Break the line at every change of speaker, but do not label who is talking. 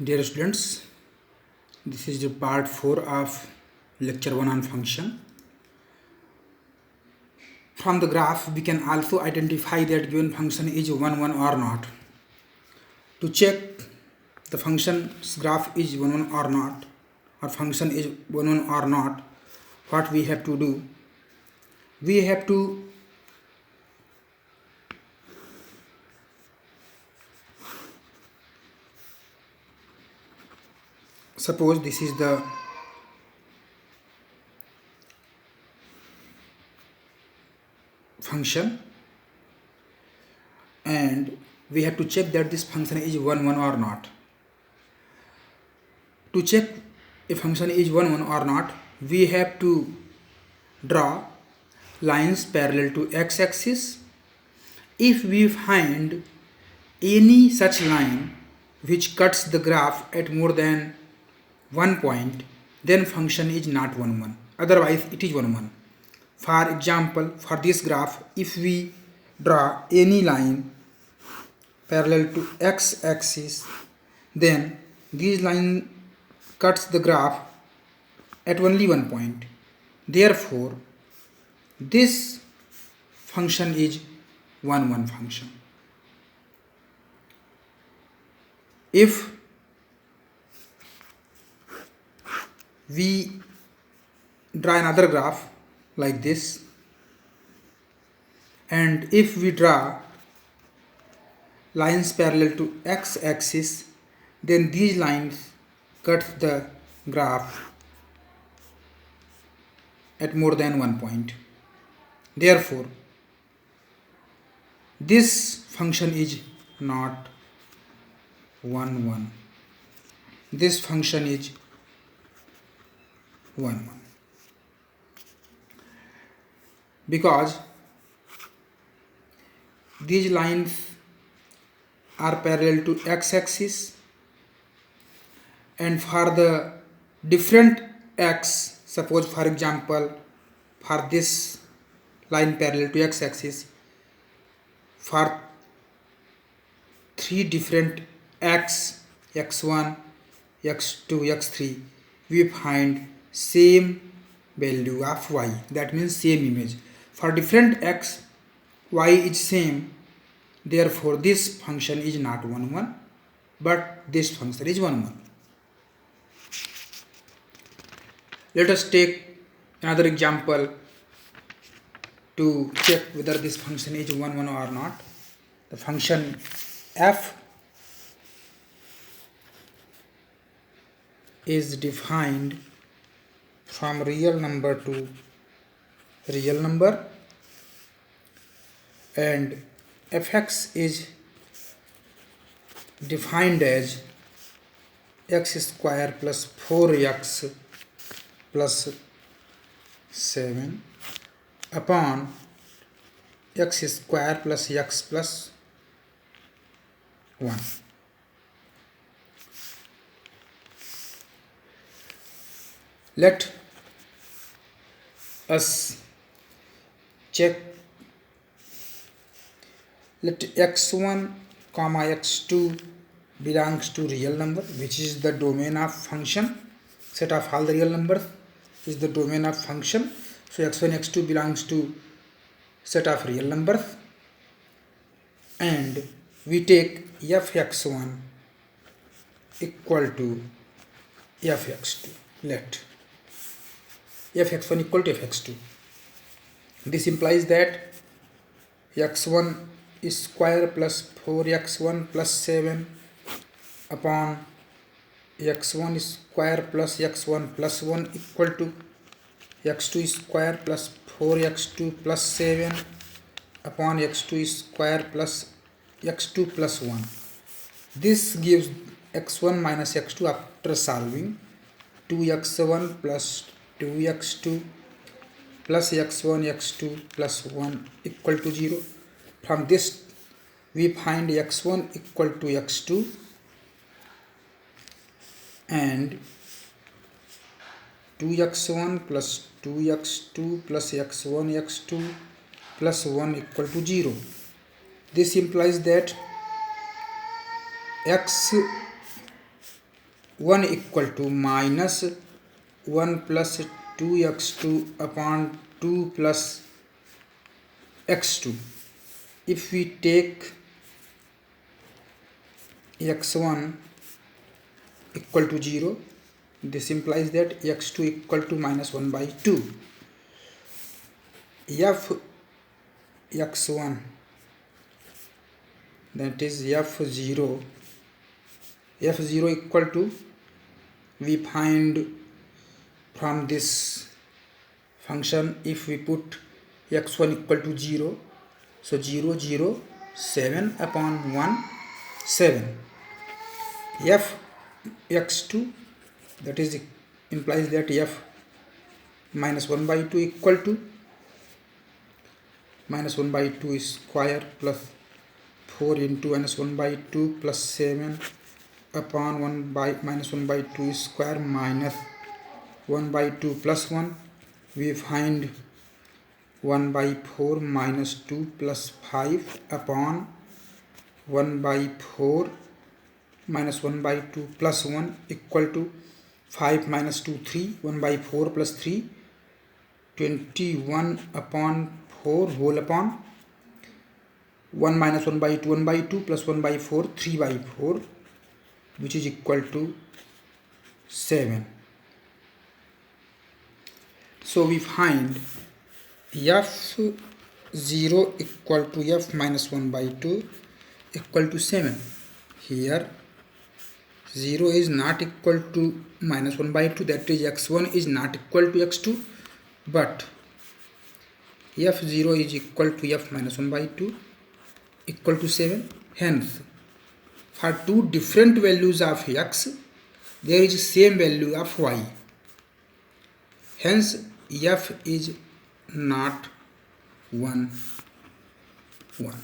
Dear students, this is the part 4 of lecture 1 on function. From the graph, we can also identify that given function is 1, 1 or not. To check the function's graph is 1, 1 or not, or function is 1, 1 or not, what we have to do? We have to suppose this is the function and we have to check that this function is 1, 1 or not. To check if function is 1, 1 or not, we have to draw lines parallel to x-axis. If we find any such line which cuts the graph at more than one point, then function is not 1, 1. Otherwise, it is 1, 1. For example, for this graph, if we draw any line parallel to x-axis, then this line cuts the graph at only one point. Therefore, this function is 1, 1 function. If we draw another graph like this, and if we draw lines parallel to x-axis, then these lines cut the graph at more than one point. Therefore, this function is not 1, 1. This function is 1, 1. Because these lines are parallel to x-axis, and for the different x, suppose for example for this line parallel to x-axis, for three different x, x1, x2, x3, we find same value of y, that means same image. For different x, y is same, therefore this function is not 1, 1, but this function is 1, 1. Let us take another example to check whether this function is 1, 1 or not. The function f is defined from real number to real number, and fx is defined as x square plus 4x plus 7 upon x square plus x plus 1. Let us check. Let x1 comma x2 belongs to real number, which is the domain of function. Set of all the real numbers is the domain of function. So x1, x2 belongs to set of real numbers, and we take fx1 equal to fx2. Let fx1 equal to fx2. This implies that x1 is square plus 4x1 plus 7 upon x1 is square plus x1 plus 1 equal to x2 is square plus 4x2 plus 7 upon x2 is square plus x2 plus 1. This gives x1 minus x2 after solving 2x1 plus 2x2 plus x1 x2 plus 1 equal to 0. From this we find x1 equal to x2 and 2x1 plus 2x2 plus x1 x2 plus 1 equal to 0. This implies that x 1 equal to minus 1 plus 2x2 upon 2 plus x2. If we take x1 equal to 0, this implies that x2 equal to minus 1 by 2. F x1, that is f0 equal to, we find from this function, if we put x1 equal to 0, so 0 0 7 upon 1 7. F x2, that is implies that f minus 1 by 2 equal to minus 1 by 2 square plus 4 into minus 1 by 2 plus 7 upon 1 by minus 1 by 2 square minus 1 by 2 plus 1. We find 1 by 4 minus 2 plus 5 upon 1 by 4 minus 1 by 2 plus 1 equal to 5 minus 2 3, 1 by 4 plus 3, 21 upon 4 whole upon 1 minus 1 by 2 1 by 2 plus 1 by 4 3 by 4, which is equal to 7. So we find f0 equal to f minus 1 by 2 equal to 7. Here 0 is not equal to minus 1 by 2, that is x1 is not equal to x2, but f0 is equal to f minus 1 by 2 equal to 7. Hence, for two different values of x, there is same value of y. Hence, f is not 1 1.